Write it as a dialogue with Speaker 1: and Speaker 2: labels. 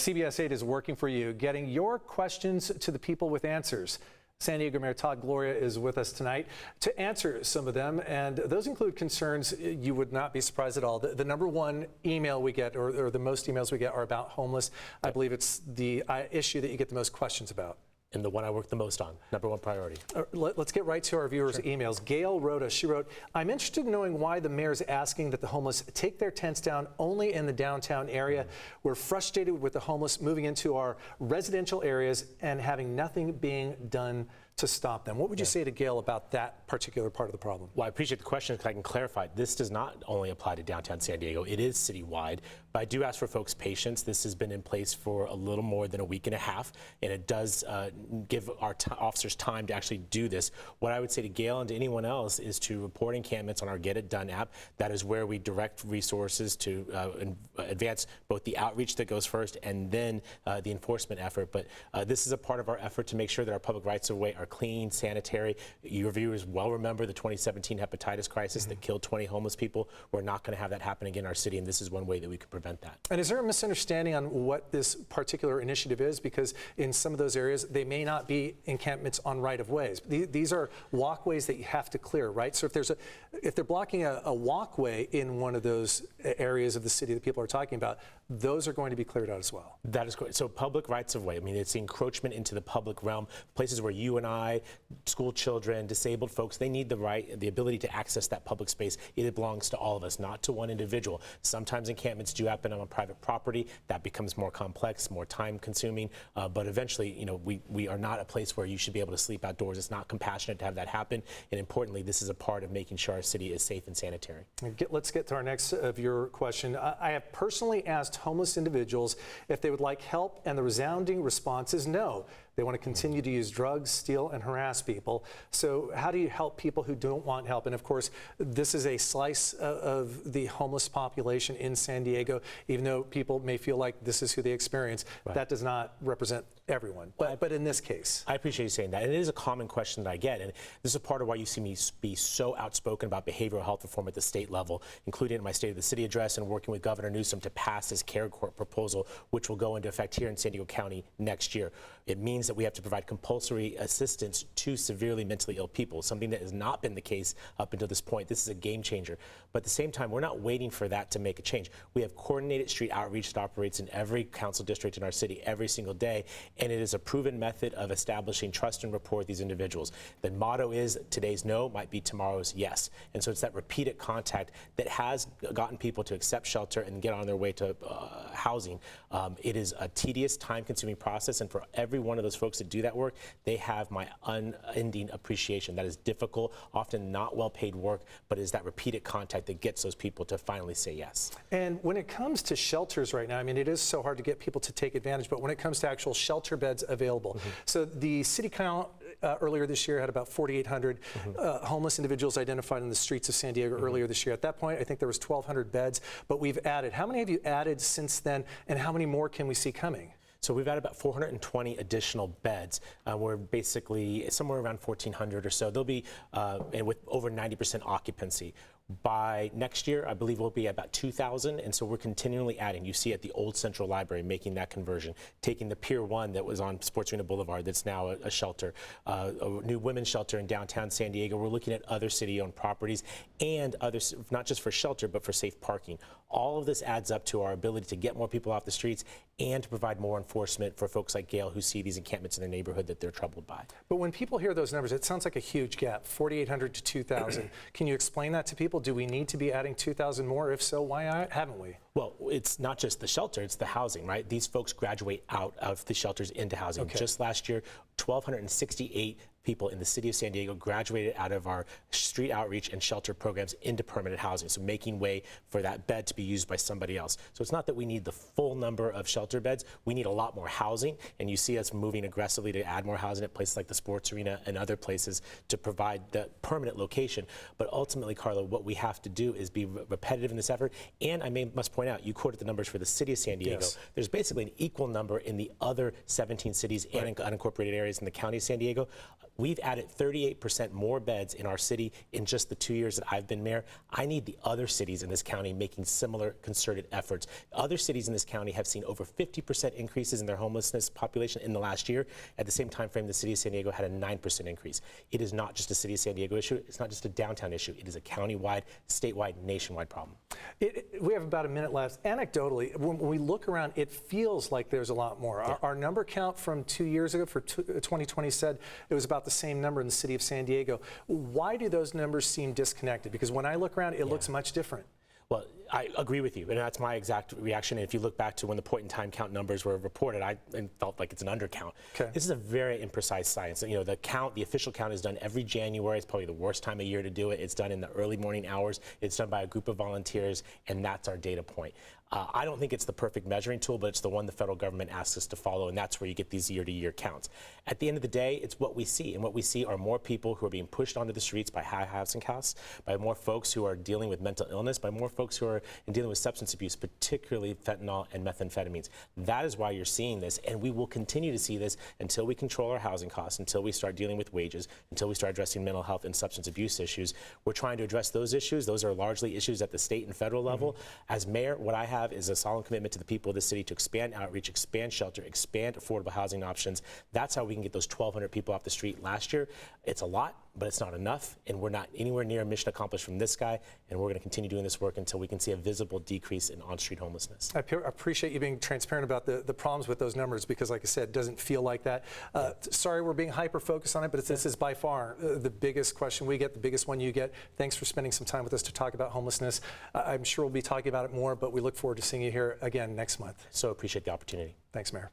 Speaker 1: CBS 8 is working for you, getting your questions to the people with answers. San Diego Mayor Todd Gloria is with us tonight to answer some of them, and those include concerns you would not be surprised at all. The number one email we get, or the most emails we get, are about homeless. I believe it's the issue that you get the most questions about.
Speaker 2: And the one I work the most on, number one priority.
Speaker 1: Let's get right to our viewers' emails. Gail wrote us. She wrote, I'm interested in knowing why the mayor is asking that the homeless take their tents down only in the downtown area. We're frustrated with the homeless moving into our residential areas and having nothing being done to stop them. What would you say to Gail about that particular part of the problem?
Speaker 2: Well, I appreciate the question because I can clarify. This does not only apply to downtown San Diego. It is citywide. But I do ask for folks' patience. This has been in place for a little more than a week and a half, and it does give our officers time to actually do this. What I would say to Gail and to anyone else is to report encampments on our Get It Done app. That is where we direct resources to advance both the outreach that goes first and then the enforcement effort. But this is a part of our effort to make sure that our public rights of way are clean, sanitary. Your viewers well remember the 2017 hepatitis crisis that killed 20 homeless people. We're not going to have that happen again in our city, and this is one way that we can prevent that.
Speaker 1: And is there a misunderstanding on what this particular initiative is? Because in some of those areas, they may not be encampments on right-of-ways. These are walkways that you have to clear, right? So if they're blocking a walkway in one of those areas of the city that people are talking about, those are going to be cleared out as well.
Speaker 2: That is correct. So public rights of way, I mean, it's the encroachment into the public realm, places where you and I, school children, disabled folks, they need the ability to access that public space. It belongs to all of us, not to one individual. Sometimes encampments do happen on a private property. That becomes more complex, more time consuming, but eventually, you know, we are not a place where you should be able to sleep outdoors. It's not compassionate to have that happen, and importantly, this is a part of making sure our city is safe and sanitary.
Speaker 1: Let's get to our next viewer question. I have personally asked homeless individuals if they would like help, and the resounding response is no. They want to continue to use drugs, steal, and harass people. So how do you help people who don't want help? And of course, this is a slice of the homeless population in San Diego, even though people may feel like this is who they experience. Right. That does not represent everyone, but in this case.
Speaker 2: I appreciate you saying that. And it is a common question that I get, and this is a part of why you see me be so outspoken about behavioral health reform at the state level, including in my State of the City address and working with Governor Newsom to pass this Care Court proposal, which will go into effect here in San Diego County next year. It means that we have to provide compulsory assistance to severely mentally ill people, something that has not been the case up until this point. This is a game changer. But at the same time, we're not waiting for that to make a change. We have coordinated street outreach that operates in every council district in our city every single day, and it is a proven method of establishing trust and rapport with these individuals. The motto is today's no might be tomorrow's yes. And so it's that repeated contact that has gotten people to accept shelter and get on their way to housing. It is a tedious, time-consuming process, and for every one of those folks that do that work, they have my unending appreciation. That is difficult, often not well-paid work, but it is that repeated contact that gets those people to finally say yes.
Speaker 1: And when it comes to shelters right now, I mean, it is so hard to get people to take advantage, but when it comes to actual shelter beds available, so the city count earlier this year had about 4,800 homeless individuals identified in the streets of San Diego earlier this year. At that point, I think there was 1,200 beds, but we've added. How many have you added since then, and how many more can we see coming?
Speaker 2: So we've added about 420 additional beds. We're basically somewhere around 1,400 or so. They'll be and with over 90% occupancy. By next year, I believe we'll be at about 2,000, and so we're continually adding. You see at the old Central Library making that conversion, taking the Pier 1 that was on Sports Arena Boulevard that's now a shelter, a new women's shelter in downtown San Diego. We're looking at other city-owned properties and others, not just for shelter, but for safe parking. All of this adds up to our ability to get more people off the streets and to provide more enforcement for folks like Gail who see these encampments in their neighborhood that they're troubled by.
Speaker 1: But when people hear those numbers, it sounds like a huge gap, 4,800 to 2,000. Can you explain that to people? Do we need to be adding 2,000 more? If so, why haven't we?
Speaker 2: Well, it's not just the shelter, it's the housing, right? These folks graduate out of the shelters into housing. Okay. Just last year, 1,268 people in the city of San Diego graduated out of our street outreach and shelter programs into permanent housing, so making way for that bed to be used by somebody else. So it's not that we need the full number of shelter beds, we need a lot more housing, and you see us moving aggressively to add more housing at places like the Sports Arena and other places to provide the permanent location. But ultimately, Carla, what we have to do is be repetitive in this effort, and I must point out, you quoted the numbers for the city of San Diego. Yes. There's basically an equal number in the other 17 cities and unincorporated areas in the county of San Diego. We've added 38% more beds in our city in just the 2 years that I've been mayor. I need the other cities in this county making similar concerted efforts. Other cities in this county have seen over 50% increases in their homelessness population in the last year. At the same time frame, the city of San Diego had a 9% increase. It is not just a city of San Diego issue. It's not just a downtown issue. It is a countywide, statewide, nationwide problem.
Speaker 1: We have about a minute left. Anecdotally, when we look around, it feels like there's a lot more.
Speaker 2: Yeah.
Speaker 1: Our number count from 2 years ago for 2020 said it was about the same number in the city of San Diego. Why do those numbers seem disconnected? Because when I look around, it looks much different.
Speaker 2: Well, I agree with you, and that's my exact reaction. And if you look back to when the point-in-time count numbers were reported, I felt like it's an undercount.
Speaker 1: Okay.
Speaker 2: This is a very imprecise science. You know, the official count is done every January. It's probably the worst time of year to do it. It's done in the early morning hours. It's done by a group of volunteers, and that's our data point. I don't think it's the perfect measuring tool, but it's the one the federal government asks us to follow, and that's where you get these year-to-year counts. At the end of the day, it's what we see, and what we see are more people who are being pushed onto the streets by high housing costs, by more folks who are dealing with mental illness, by more folks who are dealing with substance abuse, particularly fentanyl and methamphetamines. That is why you're seeing this, and we will continue to see this until we control our housing costs, until we start dealing with wages, until we start addressing mental health and substance abuse issues. We're trying to address those issues. Those are largely issues at the state and federal level. As mayor, what I have is a solemn commitment to the people of the city to expand outreach, expand shelter, expand affordable housing options. That's how we can get those 1,200 people off the street last year. It's a lot, but it's not enough, and we're not anywhere near mission accomplished from this guy, and we're going to continue doing this work until we can see a visible decrease in on-street homelessness.
Speaker 1: I appreciate you being transparent about the problems with those numbers because, like I said, it doesn't feel like that. Sorry we're being hyper-focused on it, but this is by far the biggest question we get, the biggest one you get. Thanks for spending some time with us to talk about homelessness. I'm sure we'll be talking about it more, but we look forward to seeing you here again next month.
Speaker 2: So appreciate the opportunity.
Speaker 1: Thanks, Mayor.